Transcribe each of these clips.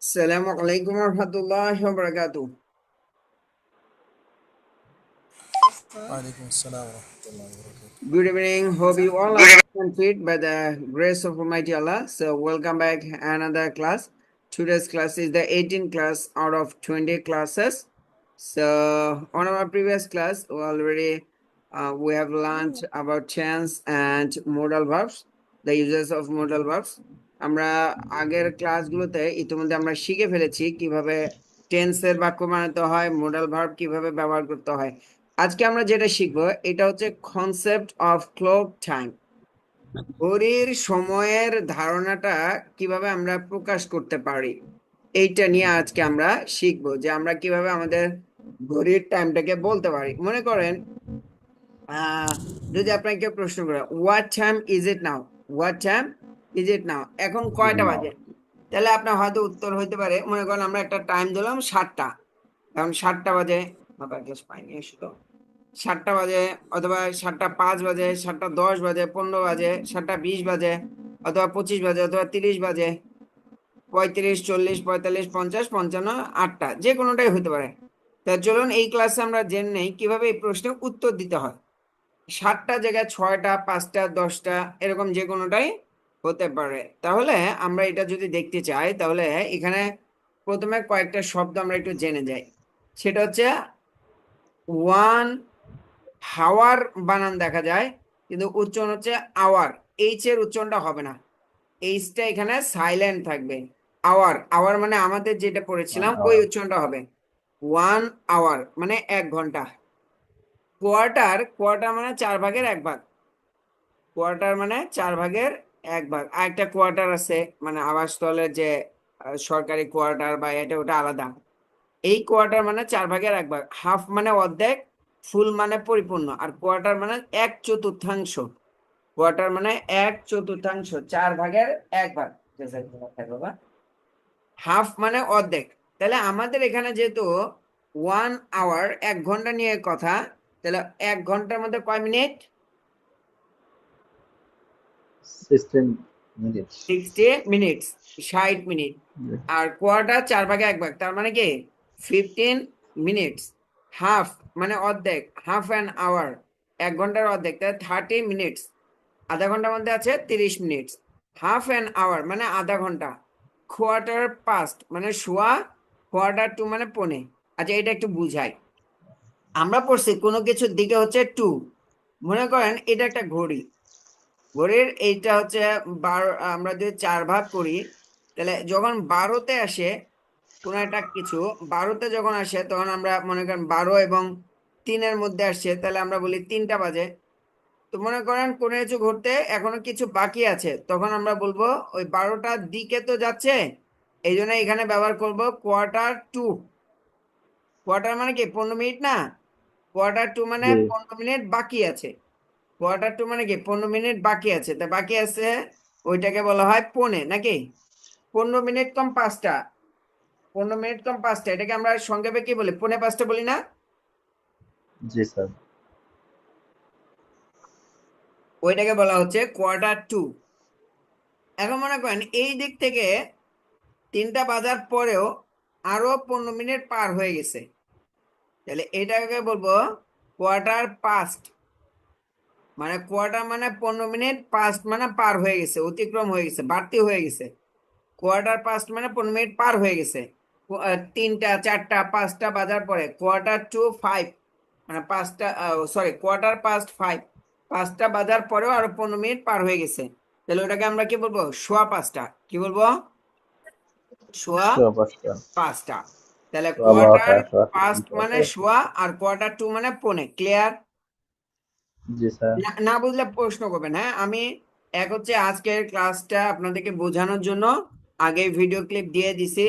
Assalamu alaikum warahmatullahi wabarakatuh. ওয়ালাইকুম আসসালাম রহমতুল্লাহ বরকাত। Good evening. Hope you all are safe and fit by the grace of Almighty Allah. So, welcome back another class. Today's class is the 18th class out of 20 classes. So, on our previous class, we have learned about tense and modal verbs, the uses of modal verbs. আমরা আগের ক্লাসগুলোতে ইতিমধ্যে আমরা শিখে ফেলেছি কিভাবে টেন্সের বাক্য বানাতে হয়, মোডাল ভার্ব কিভাবে ব্যবহার করতে হয়। আজকে আমরা যেটা শিখবো এটা হচ্ছে কনসেপ্ট অফ ক্লক টাইম। ঘড়ির সময়ের ধারণাটা কিভাবে আমরা প্রকাশ করতে পারি এইটা নিয়ে আজকে আমরা শিখবো যে আমরা কিভাবে আমাদের ঘড়ির টাইমটাকে বলতে পারি। মনে করেন যদি আপনাকে প্রশ্ন করে what time is it now, what time is it now, এখন কয়টা বাজে, তাহলে আপনার হয়তো উত্তর হইতে পারে, মনে করেন আমরা একটা টাইম দিলাম 7টা, এখন 7টা বাজে, বাবার গ্লাস পাইনি আসলো, 7টা বাজে, অথবা 7টা 5 বাজে, 7টা 10 বাজে, 15 বাজে, 7টা 20 বাজে, অথবা 25 বাজে, অথবা 30 বাজে, 35, 40, 45, 50, 55, 8টা, যে কোনোটাই হতে পারে। তা চলুন এই ক্লাসে আমরা জেনে নেই কিভাবে এই প্রশ্নের উত্তর দিতে হয়। 7টা জায়গায় 6টা, 5টা, 10টা, এরকম যে কোনোটাই হতে পারে। তাহলে আমরা এটা যদি দেখতে চাই তাহলে এখানে প্রথমে কয়েকটা শব্দ আমরা একটু জেনে যাই। সেটা হচ্ছে ওয়ান, হাওয়ার বানান দেখা যায়, কিন্তু উচ্চারণ হচ্ছে আওয়ার। এইচ এর উচ্চারণটা হবে না, এইচটা এখানে সাইলেন্ট থাকবে। আওয়ার, আওয়ার মানে আমাদের যেটা পড়েছিলাম ওই উচ্চারণটা হবে। 1 আওয়ার মানে 1 ঘন্টা। কোয়ার্টার, কোয়ার্টার মানে 4 ভাগের 1 ভাগ, কোয়ার্টার মানে 4 ভাগের 1 ভাগ। আর একটা কোয়ার্টার আছে মানে আবাসস্থলের যে সরকারি কোয়ার্টার বা এটা ওটা আলাদা। এই কোয়ার্টার মানে 4 ভাগের 1 ভাগ। হাফ মানে অর্ধেক, ফুল মানে পরিপূর্ণ, আর কোয়ার্টার মানে 1/4। কোয়ার্টার মানে 1/4, 4 ভাগের 1 ভাগ। বাবা, হাফ মানে অর্ধেক। তাহলে আমাদের এখানে যেহেতু 1 আওয়ার 1 ঘন্টা নিয়ে কথা, তাহলে 1 ঘন্টার মধ্যে কয় মিনিট? 16 minutes. 60 minutes, 60 minute. আর কোয়ার্টার 4 ভাগে 1 ভাগ, তার মানে কি 15 মিনিটস। হাফ মানে অর্ধেক, হাফ অ্যান আওয়ার 1 ঘন্টার অর্ধেক, তাহলে 30 মিনিটস। আধা ঘন্টার মধ্যে আছে 30 মিনিটস। হাফ অ্যান আওয়ার মানে আধা ঘন্টা। কোয়ার্টার পাস্ট মানে শোয়া, কোয়ার্টার টু মানে পৌনে। আচ্ছা এটা একটু বুঝাই। আমরা পড়ছি কোনো কিছুর দিকে হচ্ছে টু। মনে করেন এটা একটা ঘড়ি, ঘড়ির এইটা হচ্ছে 12, আমরা যদি 4 ভাগ করি তাহলে যখন 12তে আসে কোনো একটা কিছু, 12তে যখন আসে তখন আমরা মনে করেন 12 এবং 3-এর মধ্যে আসছে, তাহলে আমরা বলি 3টা বাজে। তো মনে করেন কোনো কিছু ঘটতে এখনো কিছু বাকি আছে, তখন আমরা বলবো ওই 12টার দিকে তো যাচ্ছে, এই জন্য এখানে ব্যবহার করব কোয়ার্টার টু। কোয়ার্টার মানে কি 15 মিনিট না, কোয়ার্টার টু মানে জি 15 মিনিট বাকি আছে। কোয়ার্টার টু মানে কি 15 মিনিট বাকি আছে, তা বাকি আছে ওইটাকে বলা হয় পৌনে, নাকি 15 মিনিট কম 5টা, 15 মিনিট কম 5টা, এটাকে আমরা সংক্ষেপে কি বলি, পৌনে 5টা বলি না? জি স্যার। ওইটাকে বলা হচ্ছে কোয়ার্টার টু। এখন মনে করেন এই দিক থেকে 3টা বাজার পরেও আরো 15 মিনিট পার হয়ে গেছে, তাহলে এটাকে বলবো কোয়ার্টার পাস্ট। মানে কোয়ার্টার মানে 15 মিনিট, পাস্ট মানে পার হয়ে গেছে, অতিক্রম হয়ে গেছে, বাড়তি হয়ে গেছে। কোয়ার্টার পাস্ট মানে 15 মিনিট পার হয়ে গেছে। 3টা 4টা 5টা বাজার পরে কোয়ার্টার টু 5, মানে 5টা, সরি কোয়ার্টার পাস্ট 5, 5টা বাজার পরেও আরো 15 মিনিট পার হয়ে গেছে, তাহলে ওটাকে আমরা কি বলবো, সোয়া 5টা। কি বলবো? সোয়া 5টা, পাঁচটা। তাহলে 12টা, কোয়ার্টার 12টা, পাস্ট 3টা, মানে সোয়া, আর কোয়ার্টার টু মানে পৌনে। ক্লিয়ার? জি স্যার। না না বুঝলে প্রশ্ন করবেন। হ্যাঁ, আমি এক হচ্ছে আজকের ক্লাসটা আপনাদেরকে বোঝানোর জন্য আগে ভিডিও ক্লিপ দিয়ে দিছি।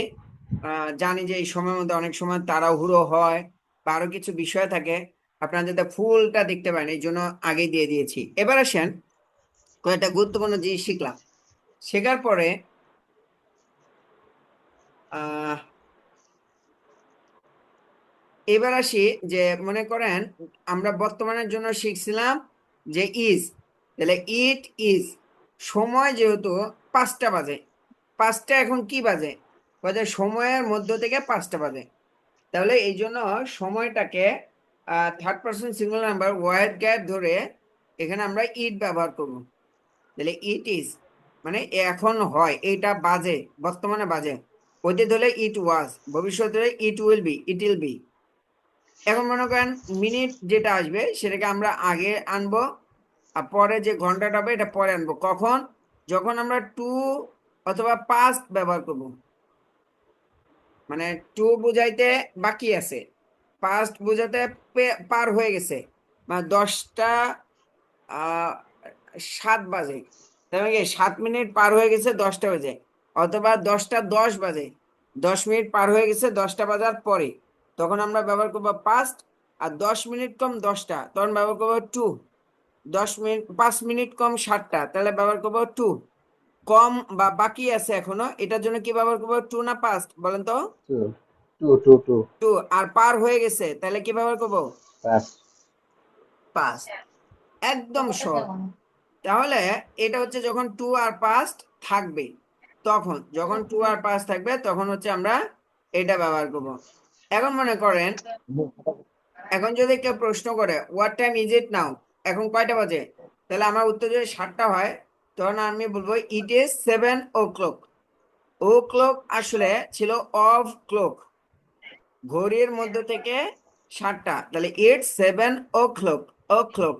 জানি যে এই সময়ের মধ্যে অনেক সময় তাড়াহুড়ো হয় বা আরো কিছু বিষয় থাকে, আপনারা যাতে ফুলটা দেখতে পারেন এই জন্য আগে দিয়ে দিয়েছি। এবার আসেন, কয়েকটা গুরুত্বপূর্ণ জিনিস শিখলাম, শেখার পরে আহ এবার আসি যে মনে করেন আমরা বর্তমানের জন্য শিখছিলাম যে ইজ, তাহলে ইট ইজ। সময় যেহেতু 5টা বাজে, 5টা এখন কি বাজে? বাজে সময়ের মধ্য থেকে 5টা বাজে। তাহলে এই জন্য সময়টাকে third person singular number wide gap ধরে এখানে আমরা ইট ব্যবহার করব। তাহলে ইট ইজ মানে এখন হয়, এইটা বাজে, বর্তমানে বাজে। অতীত হলে ইট ওয়াজ, ভবিষ্যৎ হলে ইট উইল বি। এখন মনে করেন মিনিট যেটা আসবে সেটাকে আমরা আগে আনবো, আর পরে যে ঘন্টাটা হবে এটা পরে আনবো। কখন? যখন আমরা টু অথবা পাস্ট ব্যবহার করব। মানে টু বুঝাইতে বাকি আছে, পাস্ট বুঝাতে পার হয়ে গেছে, মানে 10টা 7 বাজে, তার মানে কি 7 মিনিট পার হয়ে গেছে 10টা বাজে, অথবা 10টা 10 বাজে, 10 মিনিট পার হয়ে গেছে 10টা বাজার পরে, তখন আমরা ব্যবহার করবো পাস্ট। আর 10 মিনিট কম 10টা তখন ব্যবহার করবো টু। 10 মিনিট 5 মিনিট কম 7টা তাহলে ব্যবহার করবো টু। কম বা বাকি আছে এখনো, এটার জন্য কি ব্যবহার করবো, টু না পাস্ট বলেন তো? Two two. আর পার হয়ে গেছে তাহলে কি ব্যবহার করবো, পাস পাস্ট। একদম সহজ। তাহলে এটা হচ্ছে যখন টু আর পাস্ট থাকবে, তখন যখন টু আর পাস্ট থাকবে তখন হচ্ছে আমরা এটা ব্যবহার করব। এখন মনে করেন, এখন যদি কেউ প্রশ্ন করে what time is it now, এখন কয়টা বাজে, তাহলে আমার উত্তর যদি 7টা হয় তখন আমি বলবো it is 7 o'clock। O clock আসলে ছিল অফ ক্লক, ঘড়ির মধ্য থেকে 7টা, তাহলে it's 7 o'clock। O clock,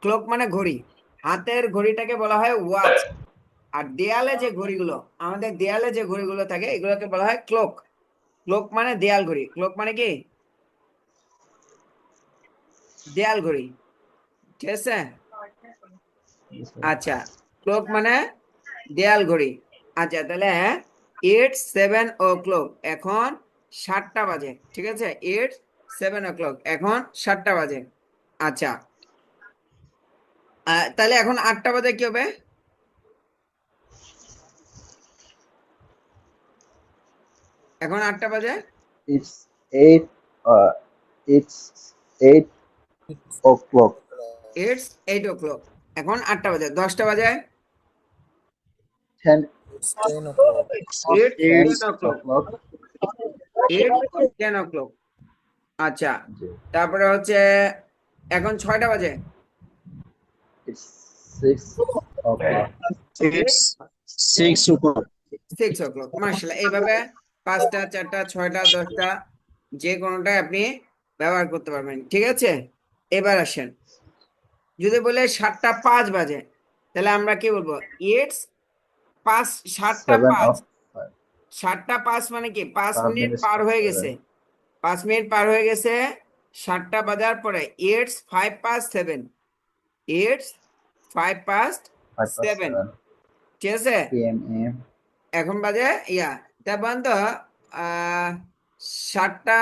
clock মানে ঘড়ি, হাতের ঘড়িটাকে বলা হয় ওয়াচ। আর দেয়ালে যে ঘড়িগুলো, আমাদের দেয়ালে যে ঘড়িগুলো থাকে এগুলোকে বলা হয় ক্লক। ক্লক মানে দেয়াল ঘড়ি, ক্লক মানে কি দেয়াল ঘড়ি, ঠিক আছে? আচ্ছা, ক্লক মানে দেয়াল ঘড়ি। আচ্ছা, তাহলে ইটস 7 o'clock, এখন 7টা বাজে, ঠিক আছে? ইটস 7 o'clock, এখন 7টা বাজে। আচ্ছা, তাহলে এখন 8টা বাজে কি হবে? এখন 8টা বাজে, it's eight it's 8 o'clock it's 8 o'clock, এখন 8টা বাজে। 10টা বাজে, 10 It's 10 o'clock. It's 10 10 o'clock, o'clock it's 10 o'clock। আচ্ছা, জি তারপরে হচ্ছে এখন 6টা বাজে, it's 6 o'clock it's 6 o'clock. 6 o'clock। মার্শাল্লাহ, এইভাবে 5টা 4টা 6টা 10টা যে কোনোটাই আপনি ব্যবহার করতে পারবেন, ঠিক আছে? এবার আসেন, যদি বলে 7টা 5 বাজে, তাহলে আমরা কি বলবো, ইটস 7টা 7 5। of 7টা 5 মানে কি 5 মিনিট 5 minutes পার to হয়ে 7 গেছে, 5 মিনিট পার হয়ে গেছে 7টা বাজার পরে। ইটস 5 past 7, ইটস 5 past 7, 7 ঠিক আছে? p.m. am এখন বাজে তা বন্ধ 7টা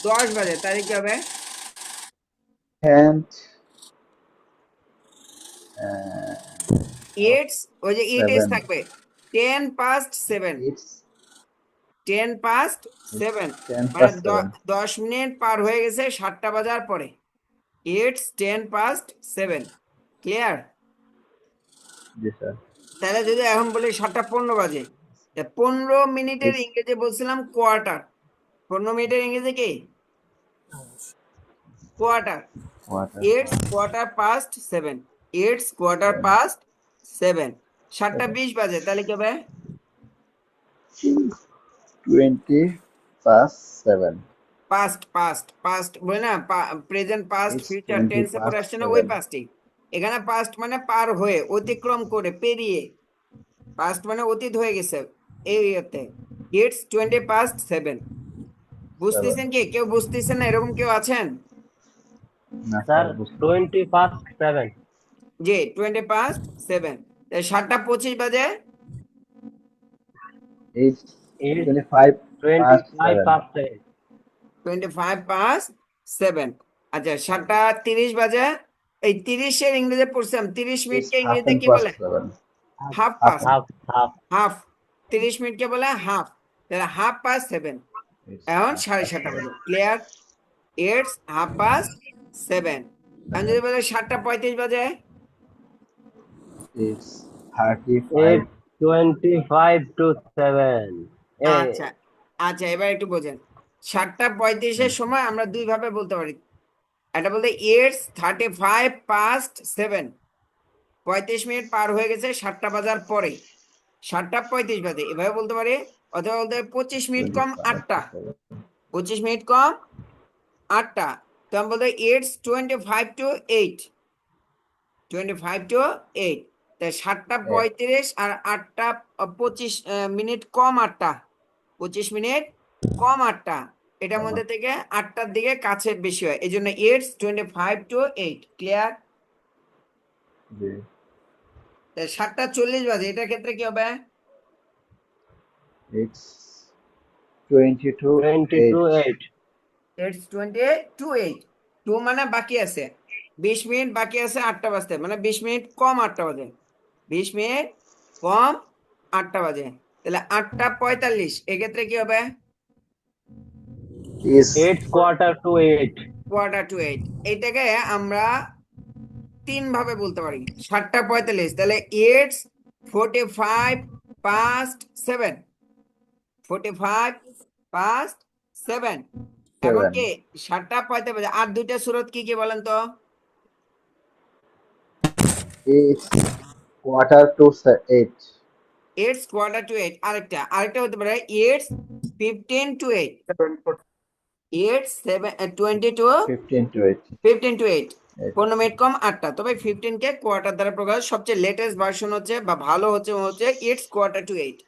10 বাজে, তারিখ কি হবে? 10 ইটস, ওই যে ইট ইজ 7 থাকবে 10 past 7, it's 10 past 7, 10 মানে past 7 10 মিনিট পার হয়ে গেছে 7টা বাজার পরে। It's 10 past 7, clear? G sir তাহলে যদি এখন বলি 7টা 15 বাজে, 15 মিনিটের it's ইংরেজি বলছিলাম কোয়ার্টার। 15 মিনিটের ইংরেজি কি quarter. quarter it's quarter 7, it's quarter 7। 7টা 20 বাজে, তাহলে কি হবে? 20 past 7 পাস্ট বলে না, প্রেজেন্ট পাস্ট it's ফিউচার 20 টেন্সে পরে past আসছে না, ওই 7 পাস্টই। এখানে পাস্ট মানে পার হয়ে, অতিক্রম করে, পেরিয়ে। পাস্ট মানে অতীত হয়ে গেছে এই ইয়েতে। It's 20 past 7। 7 বুঝতেছেন কি? কেউ বুঝতেছেন না এরকম কেউ আছেন? না Sir, স্যার বুঝতে 20 past 7. জি, 20 past 7। 7টা 25 বাজে, it's It's 25 past 25 7 past 7. 25 past 7। আচ্ছা, 7টা 30 বাজে, এই 30-এর ইংরেজি পড়ছিলাম, 30 মিনিটকে it's half ইংরেজিতে and কি past বলে? 7 half half past, and Half. Half. 30 মিনিটকে বলে হাফ, তাহলে 1/2 past 7, it's এখন half past 7:30 7 বাজে, ক্লিয়ার? It's 1/2 past 7। এখন যদি 7 বলে 7টা 35 বাজে, it's 35 It's 25 to 7. আচ্ছা আচ্ছা, এবার একটু বোঝেন। 7:35 সময় আমরা দুই ভাবে বলতে পারি। এটা বলতে ইটস 35 past 7, 35 মিনিট পার হয়ে গেছে 7টা বাজার পরে, 7:35 বাজে, এভাবে বলতে পারি। অথবা বলতে পারি 25 মিনিট কম 25 8টা, to 7. 25 মিনিট কম 8টা। তো আমি বলতে ইটস 25 to 8, 25 to 8। তাই 7:35 আর 8:25 মিনিট কম 8টা, 25 মিনিট কম 8টা, এটার মধ্যে থেকে 8টার দিকে কাছে বেশি হয়, এই জন্য ইটস 25 to 8। ক্লিয়ার? জি। 7:40 বাজে, এটার ক্ষেত্রে কি হবে? It's 20 to 20 to 8. 8. It's 20 to 8, 2 মানে বাকি আছে, 20 মিনিট বাকি আছে 8টা বাজতে, মানে 20 মিনিট কম 8টা বাজে, 20 মিনিট কম 8টা বাজে। তাহলে 8:45, এক্ষেত্রে কি হবে? Is 8 quarter to 8. Quarter to 8। এইটাকে আমরা তিন ভাবে বলতে পারি। 7:45, তাহলে ইটস 45 past 7, 45 past 7। এখন 7. কি 7:45, আর দুইটা সুরত কি কি বলেন তো? It's quarter to 8. It's Quarter to 8, আরেকটা হতে পারে it's 15 to 8, it's 20 to 15 to 8. 15 to 8, 8. 15 minute কম 8টা। তবে 15 কে কোয়ার্টার দ্বারা প্রকাশ, সবচেয়ে লেটেস্ট ভার্সন হচ্ছে বা ভালো হচ্ছে ইটস Quarter to 8।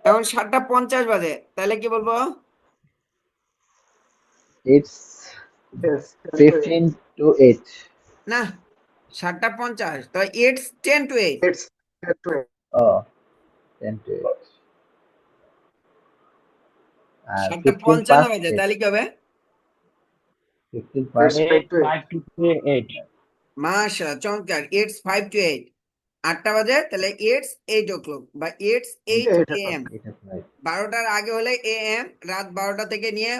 এখন 7:50 বাজে, তাহলে কি বলবো? It's 15 to 8. না, 7:50, তো it's 10 to 8। Oh, 10 to 8. And 15 7:55 past বাজে, 8. তাহলে কি হবে? 15 past 8 5 to 8. মাশাআল্লাহ, চমৎকার। ইটস 5 to 8, 8টা বাজে, তাহলে ইটস 8 o'clock বা ইটস 8 AM। 8 at night. 12টার আগে হলে AM, রাত 12টা থেকে নিয়ে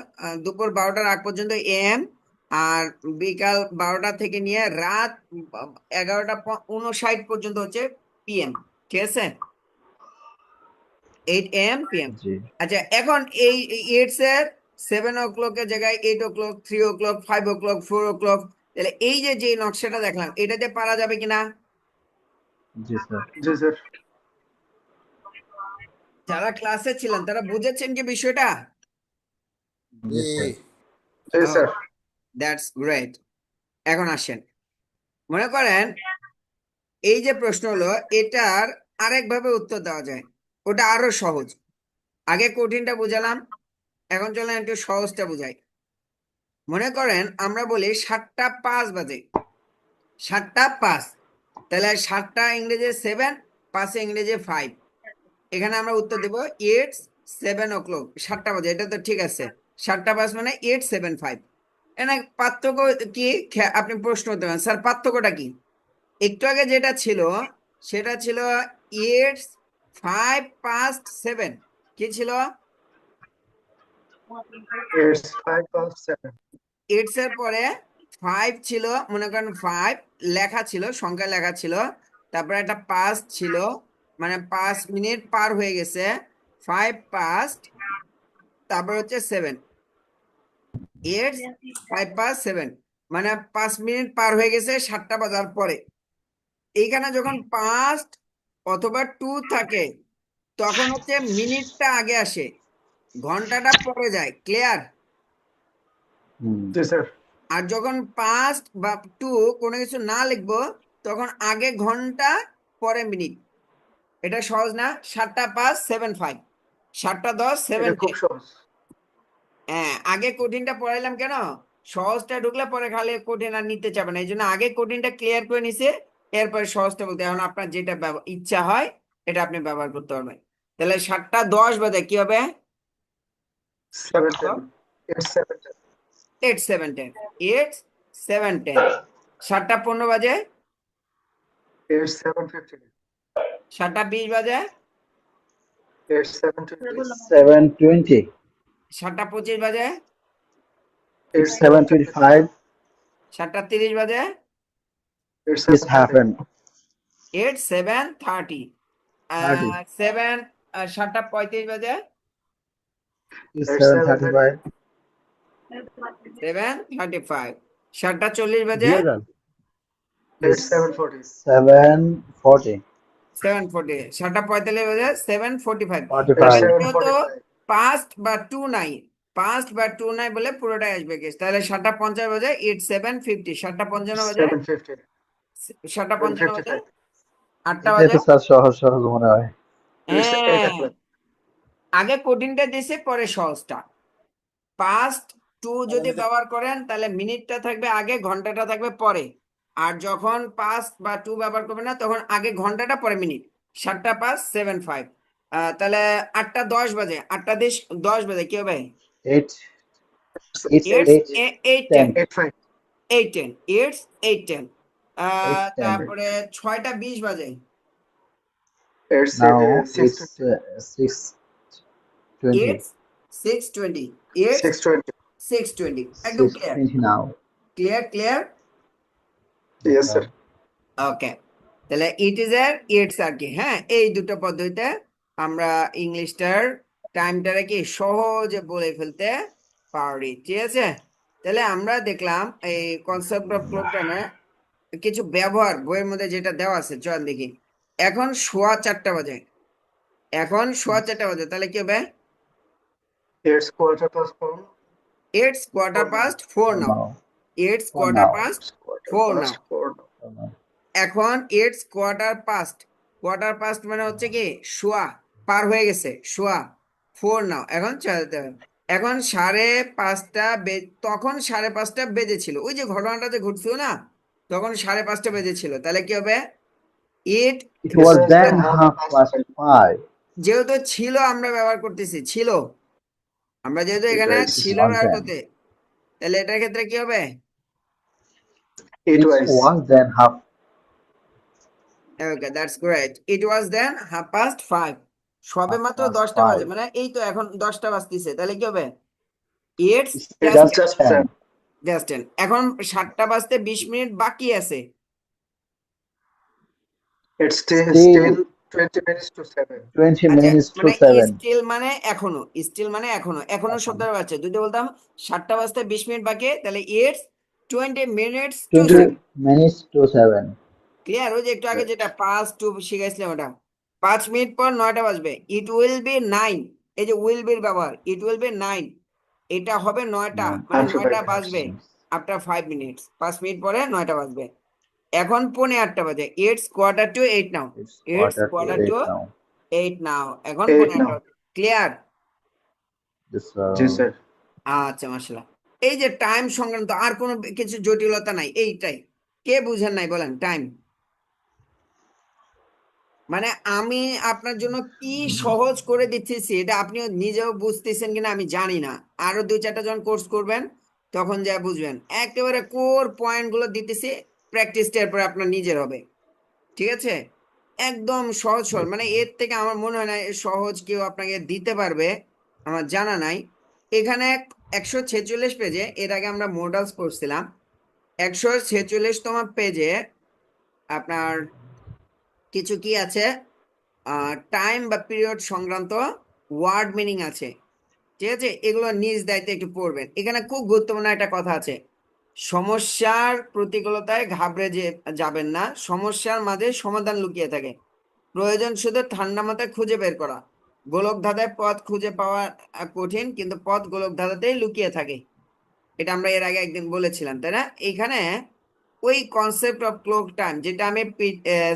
দুপুর 12টার আগ পর্যন্ত AM, আর বিকাল 12টা থেকে নিয়ে রাত 11:59 পর্যন্ত হচ্ছে PM। ঠিক আছে, 8 AM PM। জি। আচ্ছা, এখন এই ইটস এর 7 o'clock এর জায়গায় 8 o'clock, 3 o'clock, 5 o'clock, 4 o'clock, তাহলে এই যে নকশাটা দেখলাম, এটাতে পারা যাবে কিনা? জি স্যার। যারা ক্লাসে ছিলেন তারা বুঝেছেন কি বিষয়টা? জি জি স্যার। স্যার। That's great. এখন আসেন, মনে করেন এই যে প্রশ্ন হলো, এটার আরেকভাবে উত্তর দেওয়া যায়, ওটা আরো সহজ। আগে কঠিনটা বুঝালাম, এখন চলেন একটু সহজটা বুঝাই। মনে করেন আমরা বলি 7:05 বাজে, 7:05, তাহলে 7টা ইংরেজি 7, 5 ইংরেজি 5, এখানে আমরা উত্তর দেব ইটস 7 o'clock, 7টা বাজে, এটা তো ঠিক আছে। 7:05 মানে 875। এখানে পার্থক্য কি? আপনি প্রশ্ন করতে পারেন, স্যার পার্থক্যটা কি? একটু আগে যেটা ছিল সেটা ছিল ইটস 5 past 7, কি ছিল? ইটস এর পরে 5 ছিল, মনে করেন 5 লেখা ছিল, সংখ্যা লেখা ছিল, তারপরে একটা পাস ছিল, মানে 5 মিনিট পার হয়ে গেছে, 5 past, তারপর হচ্ছে 7, ইটস 5 past 7, মানে 5 মিনিট পার হয়ে গেছে 7টা বাজার পরে। এইখানে যখন পাস্ট অথবা 2 থাকে তখন হচ্ছে মিনিটটা আগে আসে, ঘন্টাটা পরে যায়। ক্লিয়ার? জি স্যার। আর যখন পাস্ট বা 2 কোনো কিছু না লিখবো তখন আগে ঘন্টা পরে মিনিট। এটা সহজ না? 7:05, 7:10, 7:10। সহজ। হ্যাঁ, আগে কঠিনটা পড়াইলাম কেন? সহজটা ঢুকলে পরে খালি কঠিন আর নিতে চাবে না, এই জন্য আগে কঠিনটা ক্লিয়ার করে নিছে, এরপরে সহজটা বলতে। এখন আপনার যেটা ইচ্ছা হয় এটা আপনি ব্যবহার করতে পারবেন। তাহলে 7:10 বাজে কি হবে? 8:10, 8:10, 7:15 বাজে, 7:20 বাজে, 7:20. 7:25 বাজে, It's 7:25. 7:30 বাজে, It's happened. 8:30, 30. 7:35 বাজে, Is 7:35. 7:35, 7:40 বাজে, দিয়ে দেন। It's 7:40. 7:40. 7:40, 7:45 বাজে, 7:45। 45. তো পাস্ট বা টু নাই, পাস্ট বা টু নাই বলে পুরোটাই আসবে কেস। তাহলে 7:50 বাজে, ইট 7:50, 7:55 বাজে, 7:50. 7:55 বাজে, 7:55. 8টা এটাই বাজে। তো স্যার সহজ সহজ মনে হয়। It's 8 হ্যাঁ, o'clock. আগে কঠিনটা দিছে পরে সহজটা। পাস্ট টু যদি ব্যবহার করেন তাহলে মিনিটটা থাকবে আগে, ঘন্টাটা থাকবে পরে। আর যখন পাস্ট বা টু ব্যবহার করবে না তখন আগে ঘন্টাটা পরে মিনিট। 7:05, তাহলে 8:10 বাজে, 8:10 বাজে কি হবে? 8. It's It's 8:10. 8:10, 8:05. 8:10, it's 8:10। 8:10. তারপরে 6:20 বাজে, It's Now 6:20. it's 6:20. it's 6:20, it's 6:20. 6:20। একদম clear, 6:20 now. Clear. Yes, sir. ওকে, তাহলে ইট ইজ এর ইটস আর কি। হ্যাঁ, এই দুটো পদ্ধতিতে আমরা ইংলিশটার টাইমটারে কি সহজে বলে ফেলতে পারি। ঠিক আছে, তাহলে আমরা দেখলাম এই কনসেপ্ট অফ ক্লক টাইমে কিছু ব্যবহার বইয়ের মধ্যে যেটা দেওয়া আছে। চল দেখি, এখন 4:15 বাজে, এখন 4:15 বাজে, তাহলে কি হবে? It's 4:15. It's quarter past 4 now, Now. It's For quarter now. Past It's 4 4 now. past 4 now. For now. এখন it's quarter past, quarter past মানে হচ্ছে কি শোয়া পার হয়ে গেছে, শোয়া 4 নাও। এখন চালাতে হবে। এখন 5:30, তখন 5:30 বেজেছিল, ওই যে ঘটনাটা যে ঘটছিল না, তখন 5:30 বেজেছিল। তাহলে কি হবে? ইট, It was was then then 5:30. যেহেতু ছিল আমরা ব্যবহার করতেছি, ছিল আমরা যেহেতু It এখানে was. ছিল was ব্যবহার then. করতে, তাহলে এটার ক্ষেত্রে কি হবে? It It was. was then half. Okay, that's great. It was then 5:30, সবে মাত্র 10টা বাজে, 5:30. মানে এই তো এখন 10টা বাজতেছে। তাহলে কি হবে? It's It's It's just just 10. 10. Just 10। এখন 7টা বাজতে 20 মিনিট বাকি আছে। It's still Still 20 minutes to 7. 20 আচ্ছা, minutes to মানে 7. স্টিল মানে এখনো, স্টিল মানে এখনো, এখনো শব্দটা বাজছে। যদি বলতাম 7টা বাজতে 20 মিনিট বাকি, তাহলে it's 20 minutes to 20 7। minutes to 7. Clear? ওই যে একটু আগে Right. যেটা পাস টু শিখাইছিলাম ওটা। 5 মিনিট পর 9টা বাজবে, ইট উইল বি 9। এই যে উইল বির ব্যবহার, ইট উইল বি 9, এটা হবে 9টা, মানে 9 to 9টা 5 বাজবে minutes. After 5 minutes. 5 মিনিট পরে 9টা বাজবে। এখন 8:45 বাজে, it's quarter to 8 now, It's it's quarter to quarter 8 to now. 8 now. এখন 8 8:45 now. বাজে। ক্লিয়ার? This Yes, sir. আচ্ছা, মাশাআল্লাহ। এই যে টাইম সংক্রান্ত আর কোনো কিছু জটিলতা নাই, এইটাই। কে বুঝেন নাই বলেন? টাইম মানে আমি আপনার জন্য কি সহজ করে দিতেছি, এটা আপনিও নিজেও বুঝতেছেন কিনা আমি জানি না। আরো 2-4টা যখন কোর্স করবেন তখন যা বুঝবেন, একেবারে কোর পয়েন্ট গুলো দিতেছি। প্র্যাকটিসটা এরপরে আপনার নিজের হবে। ঠিক আছে, একদম সহজ সরল, মানে এর থেকে আমার মনে হয় না এর সহজ কেউ আপনাকে দিতে পারবে, আমার জানা নাই। এখানে 146 পেজে, এর আগে আমরা মডেলস পড়ছিলাম, 146তম পেজে আপনার কিছু কি আছে, টাইম বা পিরিয়ড সংক্রান্ত ওয়ার্ড মিনিং আছে। ঠিক আছে, এগুলো নিজ দায়িত্বে একটু পড়বেন। এখানে খুব গুরুত্বপূর্ণ একটা কথা আছে, সমস্যার প্রতিকূলতায় ঘাবড়ে যাবেন না, সমস্যার মাঝে সমাধান লুকিয়ে থাকে, প্রয়োজন শুধু ঠান্ডা মাথায় খুঁজে বের করা, গোলক ধাঁধায় পথ খুঁজে পাওয়া কঠিন, কিন্তু পথ গোলক ধাঁধাতেই লুকিয়ে থাকে। এটা আমরা এর আগে একদিন বলেছিলাম, তাই না? এখানে ওই কনসেপ্ট অফ ক্লক টাইম যেটা আমি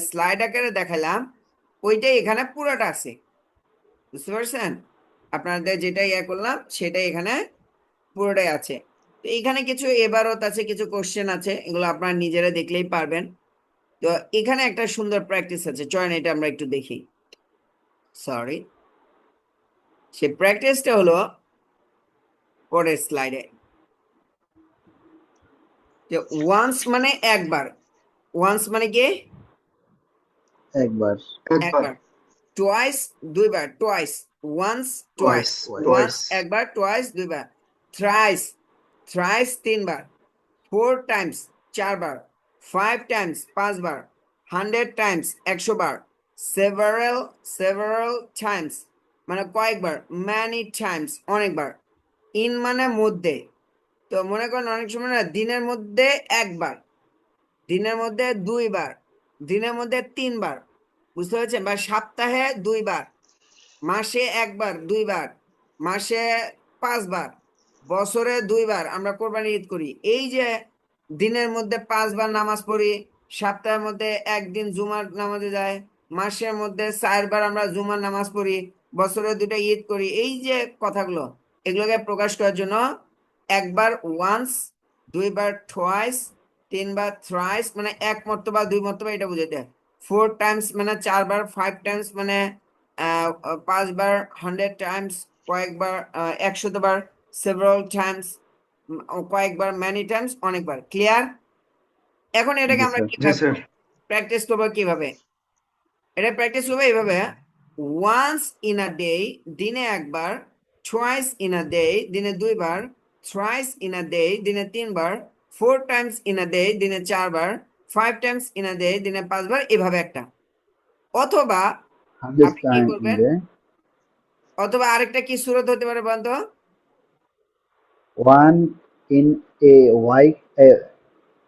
স্লাইড আকারে দেখালাম, ওইটাই এখানে পুরোটা আছে। বুঝতে পারছেন? আপনাদের যেটা ইয়ে করলাম সেটাই এখানে পুরোটাই আছে। তো এখানে কিছু এবারত আছে, কিছু কোশ্চেন আছে, এগুলো আপনারা নিজেরা দেখলেই পারবেন। তো এখানে একটা সুন্দর প্র্যাকটিস আছে, চয়ন এটা আমরা একটু দেখি। সরি, সে প্র্যাকটিসটা হলো পরের স্লাইডে। যে ওয়ান্স মানে একবার, ওয়ান্স মানে কি একবার. একবার, টোয়াইস দুইবার, twice, once twice, Twice. Once Twice. একবার, টোয়াইস দুইবার, থ্রাইস, থ্রাইস 3বার, 4 টাইমস 4বার, 5 টাইমস 5বার, 100 টাইমস 100 বার, several times মানে কয়েকবার, many times অনেকবার, in মানে মধ্যে। তো মনে করেন অনেক সময় না দিনের মধ্যে একবার, দিনের মধ্যে দুইবার, দিনের মধ্যে তিনবার, বুঝতে পারছেন? বা সপ্তাহে দুইবার, মাসে একবার দুইবার, মাসে পাঁচবার, বছরে দুইবার আমরা কোরবানি ঈদ করি। এই যে দিনের মধ্যে পাঁচবার নামাজ পড়ি, সপ্তাহের মধ্যে একদিন জুমার নামাজে যায়, মাসের মধ্যে চারবার আমরা জুমার নামাজ পড়ি, বছরে দুটো ঈদ করি, এই যে কথাগুলো, এগুলোকে প্রকাশ করার জন্য একবার ওয়ান্স, দুইবার টোয়াইস, তিনবার থ্রাইস মানে এক মর্তবা দুই মর্তবা এটা বুঝাইতে, ফোর টাইমস মানে চারবার, ফাইভ টাইমস মানে পাঁচবার, 100 টাইমস কয়েকবার, 100বার, সেভারাল টাইমস কয়েকবার, ম্যানি টাইমস অনেকবার। ক্লিয়ার? এখন এটাকে জি আমরা স্যার। জি কিভাবে স্যার। প্র্যাকটিস করবো? কিভাবে এটা প্র্যাকটিস করবো? এইভাবে, ওয়ান্স ইন আ ডে দিনে একবার, টুয়াইস ইন আ ডে দিনে দুইবার, থ্রাইস ইন আ ডে দিনে তিনবার, four Times in a day দিনে চারবার, five Times in a day দিনে পাঁচবার, এভাবে একটা। অথবা 100 আপনি কি time in করবেন, day, অথবা আরেকটা কি সুরত হতে পারে বলতো? one in a week,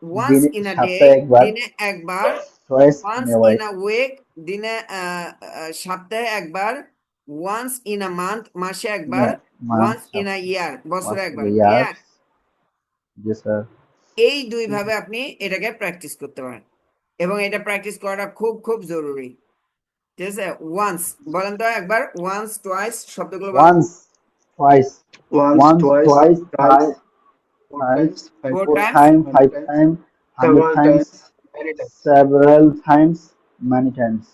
once দিনে ইন আ ডে সপ্তাহে একবার, দিনে একবার, twice in once a in week, a week দিনে সপ্তাহে একবার, ওয়ান্স ইন আ মান্থ মাসে in একবার, a month, once in a year বছরে once in একবার। a clear? year. জি স্যার। এই দুই ভাবে আপনি এটাকে প্র্যাকটিস করতে পারেন, এবং এটা প্র্যাকটিস করাটা খুব খুব জরুরি। ঠিক আছে? ওয়ান্স বলেন তো একবার, ওয়ান্স টুয়াইস শব্দগুলো বলেন। Once, twice, Once, once, twice, twice, thrice, four five, times, five four four Times, times, times, five 100 times, times, 100 several times, times, many times. several times, many times.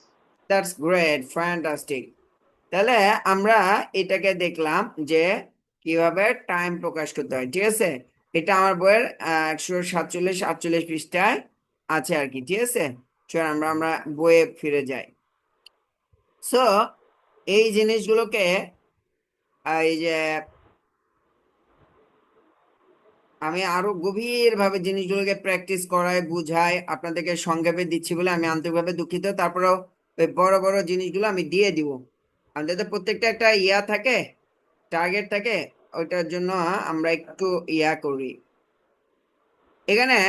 That's great, fantastic. তাহলে আমরা এটাকে দেখলাম যে কিভাবে time প্রকাশ করতে হয়। ঠিক আছে? এটা আমার বইয়ের 147-48 পৃষ্ঠায় আছে আর কি। ঠিক আছে? চল আমরা আমরা বইয়ে ফিরে যাই। সো এই জিনিসগুলোকে এই যে আমি আরো গভীর ভাবে জিনিসগুলোকে প্র্যাকটিস করাই, বুঝাই, আপনাদেরকে সংক্ষেপে দিচ্ছি বলে আমি আন্তরিকভাবে দুঃখিত। তারপরেও ওই বড় বড় জিনিসগুলো আমি দিয়ে দিব। আমাদের তো প্রত্যেকটা একটা ইয়া থাকে, টার্গেট থাকে, ওইটার জন্য আমরা একটু ইয়া করি। এখানে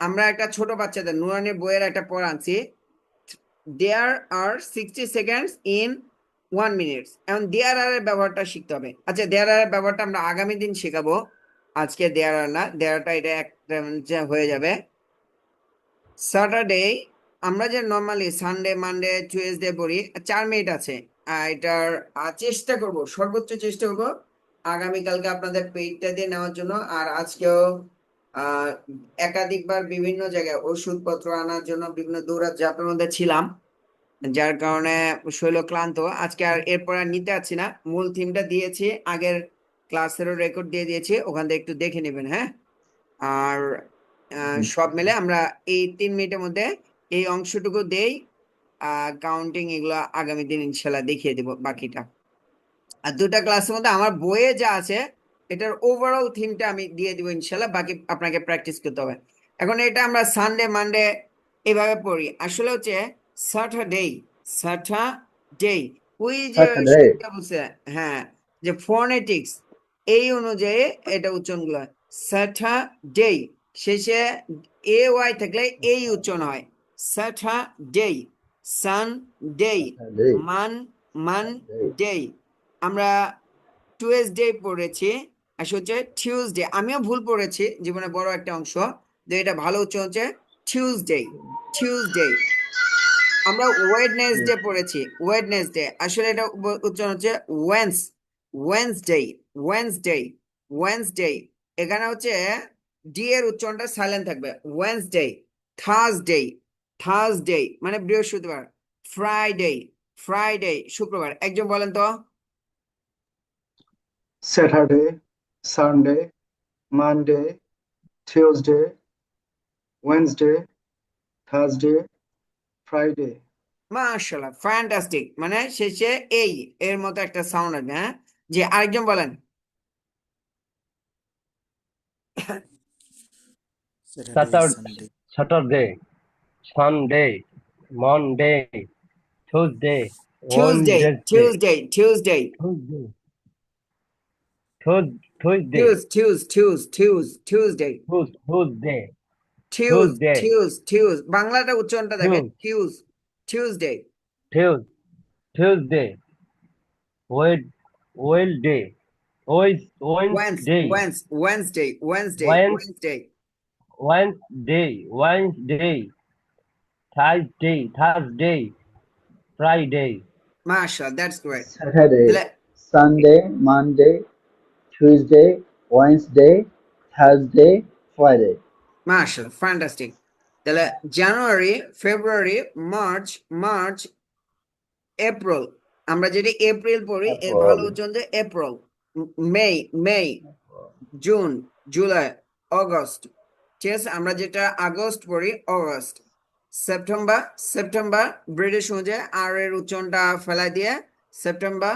আমরা একটা ছোট বাচ্চাদের নুরানির বইয়ের একটা পড়া আনছি, দেয়ার আর 60 সেকেন্ডস ইন 1 মিনিট। এখন দেয়ার আর এর ব্যবহারটা শিখতে হবে। আচ্ছা, দেয়ার আর এর ব্যবহারটা আমরা আগামী দিন শেখাবো, আজকে দেয়ার আর না। দেয়ারটা এটা একটা হয়ে যাবে। স্যাটারডে আমরা যে নর্মালি সানডে, মানডে, টুয়েসডে পড়ি, 4 মিনিট আছে। এটার চেষ্টা করব, সর্বোচ্চ চেষ্টা করব আগামীকালকে আপনাদের পেইডটা দিয়ে নেওয়ার জন্য। আর আজকেও আহ একাধিকবার বিভিন্ন জায়গায় ওষুধপত্র আনার জন্য বিভিন্ন দৌড়াঝাঁপের মধ্যে ছিলাম, যার কারণে শরীর ক্লান্ত। আজকে আর এরপর আর নিতে পারছি না। মূল থিমটা দিয়েছি, আগের ক্লাসেরও রেকর্ড দিয়ে দিয়েছি, ওখান থেকে একটু দেখে নেবেন। হ্যাঁ, আর সব মিলে আমরা এই 3 মিনিটের মধ্যে এই অংশটুকু দেই, কাউন্টিং এগুলো আগামী দিন ইনশাল্লাহ দেখিয়ে দেব বাকিটা। আর দুটা ক্লাসের মধ্যে আমার বইয়ে যা আছে এটার ওভারঅল থিমটা আমি দিয়ে দিব ইনশাল্লাহ, বাকি আপনাকে প্র্যাকটিস করতে হবে। এখন এটা আমরা সানডে, মানডে এইভাবে পড়ি। আসলে হচ্ছে স্যাটারডে, স্যাটারডে ওই যে Saturday, সংখ্যা বলছে, হ্যাঁ, যে ফোনেটিক্স এই অনুযায়ী এটা উচ্চারণগুলো হয়। স্যাটারডে শেষে এ ওয়াই থাকলে এই উচ্চারণ হয়, স্যাটারডে। সানডে, Saturday, মান Saturday. ডে। আমরা টুয়েসডে পড়েছি, আসলে হচ্ছে টিউসডে। আমিও ভুল পড়েছি জীবনে বড় একটা অংশ, যে এটা ভালো উচ্চারণ হচ্ছে টিউসডে, টিউসডে। আমরা ওয়েডনেসডে পড়েছি, ওয়েডনেসডে, আসলে এটা উচ্চারণ হচ্ছে ওয়েন্স, ওয়েন্সডে, ওয়েন্সডে, ওয়েন্সডে। এখানে হচ্ছে ডি এর উচ্চারণটা সাইলেন্ট থাকবে, ওয়েন্সডে। থার্সডে, থার্সডে মানে বৃহস্পতিবার। ফ্রাইডে, ফ্রাইডে শুক্রবার। একজন বলেন তো। Saturday, Sunday, Monday, Tuesday, Wednesday, Thursday, Friday. মাশাআল্লাহ, ফ্যান্টাস্টিক। মানে শেষে এই এর মতো একটা সাউন্ড আসবে। হ্যাঁ, যে আরেকজন বলেন। Saturday, Saturday, Sunday, Monday, Tuesday, Tuesday, Wednesday, Tuesday, Tuesday, Tuesday, Tuesday, Tuesday, Tuesday, Tuesday, বাংলাটা উচ্চারণটা দেখেন, Tuesday, Tuesday, Wednesday, Wednesday, Wednesday, Wednesday, Thursday, Friday, Mashallah, that's great. Saturday, তাহলে Sunday, Monday, Tuesday, Wednesday, Thursday, Friday. Mashallah, fantastic. তাহলে জানুয়ারি, ফেব্রুয়ারি, March, April, আমরা যেটি April পড়ি এর ভালো April, উচ্চারণ যে এপ্রিল, মে, জুন, জুলাই, অগস্ট, ঠিক আছে, আমরা যেটা আগস্ট পড়ি অগস্ট, সেপ্টেম্বর ব্রিটিশ অনুযায়ী আর এর উচ্চারণটা ফেলাই দিয়ে সেপ্টেম্বর,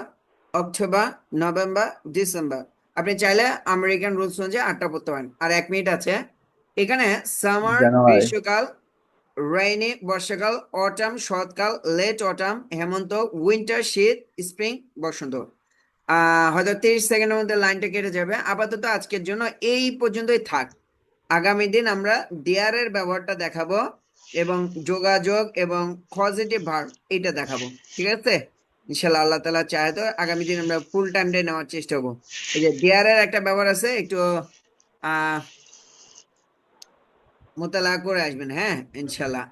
অক্টোবর, নভেম্বর, ডিসেম্বর। আপনি চাইলে আমেরিকান রুলস অনুযায়ী 8টা পড়তে পারেন। আর 1 মিনিট আছে, এখানে সামার January, গ্রীষ্মকাল, রেইনি বর্ষাকাল, অটাম শরৎকাল, লেট অটাম হেমন্ত, উইন্টার শীত, স্প্রিং বসন্ত। হয়তো 30 সেকেন্ডের মধ্যে লাইনটা কেটে যাবে। আপাতত আজকের জন্য এই পর্যন্তই থাক। আগামী দিন আমরা দেয়ারের ব্যবহারটা দেখাবো এবং যোগাযোগ এবং পজিটিভ ভার্ব এটা দেখাবো, ঠিক আছে? ইনশাল্লাহ আল্লাহ তাআলা চায় তো আগামী দিন আমরা ফুল টাইমটাই নেওয়ার চেষ্টা করবো। এই যে দেয়ারের একটা ব্যবহার আছে, একটু মোতালা করে আসবেন, হ্যাঁ ইনশাল্লাহ।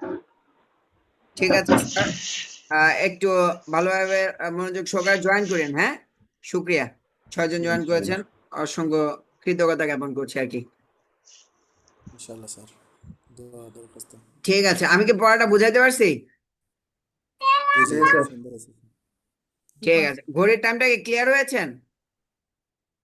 ঠিক আছে স্যার, একটু ভালোভাবে মনোযোগ সহকারে জয়েন করেন, হ্যাঁ শুক্রিয়া। 6 জন জয়েন করেছেন, অসংখ্য কৃতজ্ঞতা জ্ঞাপন করছি আর কি। ইনশাআল্লাহ স্যার, দোয়া দরখাস্ত। ঠিক আছে, আমি কি পড়াটা বুঝাইতে পারছি? জি স্যার, সুন্দর আছে। ঠিক আছে, ঘড়ির টাইমটা কি ক্লিয়ার হয়েছেন?